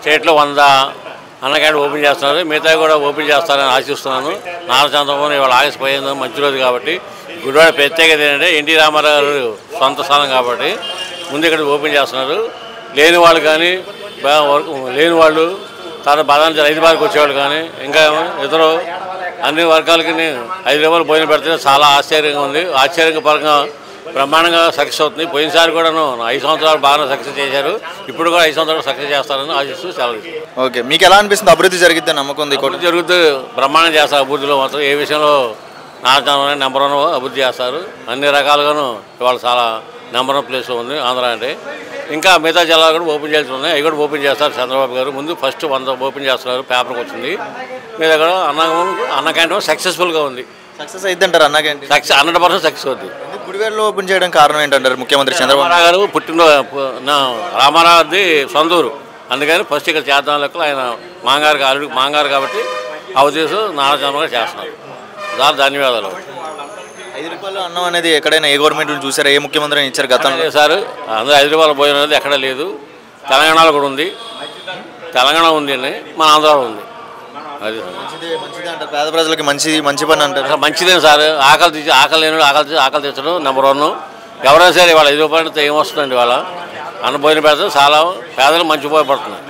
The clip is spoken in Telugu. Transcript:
స్టేట్లో 100 అన్న క్యాంటీన్ ఓపెన్ చేస్తున్నారు. మిగతా కూడా ఓపెన్ చేస్తారని ఆశిస్తున్నాను. నారా చంద్రబాబు ఇవాళ ఆగస్టు 15 మంచి రోజు కాబట్టి గుడివాడ ప్రత్యేకత ఏంటంటే ఎన్టీ రామారావు గారు సొంత స్థానం కాబట్టి ముందు ఇక్కడ ఓపెన్ చేస్తున్నారు. లేని వాళ్ళు కానీ లేని వాళ్ళు తర్వాత బాధాంచి రైతు బారికి వచ్చేవాళ్ళు కానీ ఇంకా ఇతరు అన్ని వర్గాలకి 5 రూపాయలు భోజనం పెడితే చాలా ఆశ్చర్యంగా ఉంది. ఆశ్చర్యపరంగా బ్రహ్మాండంగా సక్సెస్ అవుతుంది. పోయినసారి కూడాను 5 సంవత్సరాలు బాగా సక్సెస్ చేశారు. ఇప్పుడు కూడా 5 సంవత్సరాలు సక్సెస్ చేస్తారని ఆశిస్తూ సెలవు. ఓకే, మీకు ఎలా అనిపిస్తుంది? అభివృద్ధి జరిగిద్దని నమ్మకం ఉంది? అభివృద్ధి జరుగుతూ బ్రహ్మాండం చేస్తారు. అభివృద్ధిలో మాత్రం ఏ విషయంలో నారా నెంబర్ 1 అభివృద్ధి చేస్తారు. అన్ని రకాలుగాను ఇవాళ చాలా నెంబర్ 1 ప్లేస్లో ఉంది ఆంధ్ర అంటే. ఇంకా మిగతా జిల్లాలు కూడా ఓపెన్ చేయాల్సి ఉన్నాయి. అవి కూడా ఓపెన్ చేస్తారు చంద్రబాబు గారు. ముందు ఫస్ట్ 100 ఓపెన్ చేస్తున్నారు. పేపర్కి వచ్చింది. మీద కూడా అన్న క్యాంటీన్ సక్సెస్ఫుల్గా ఉంది. సక్సెస్ అయిద్దంటారు అన్న క్యాంటీన్? సక్సెస్ 100% సక్సెస్ అవుతుంది. గుడివాడలో ఓపెన్ చేయడం కారణం ఏంటంటారు? ముఖ్యమంత్రి చంద్రబాబు గారు రామారావుది సొంతూరు, అందుకని ఫస్ట్ ఇక్కడ చేద్దాం లెక్కలు ఆయన మాంగారు కాబట్టి ఆ ఉద్దేశం నారా చంద్రబాబు గారు చేస్తున్నారు. చాలా ధన్యవాదాలు. 5 రూపాయలు అన్నం అనేది ఎక్కడైనా ఏ గవర్నమెంట్ చూసారా? ఏ ముఖ్యమంత్రి ఇచ్చారు గతంలో? సార్ అందరూ 5 రూపాయల భోజనం అనేది ఎక్కడా లేదు. తెలంగాణలో కూడా ఉంది. తెలంగాణ ఉంది అండి, మన ఆంధ్రాలో ఉంది. అది మంచిదే అంటారు. పేద ప్రజలకి మంచి పని అంటారు. మంచిదే సార్. ఆకలి లేని ఆకలి తెచ్చడం నెంబర్ 1. ఎవరైనా సరే ఇవాళ 5 రూపాయలతో ఏమొస్తుందండి? ఇవాళ అన్న భోజనం పెడితే చాలా పేదలు మంచి ఉపయోగపడుతున్నాయి.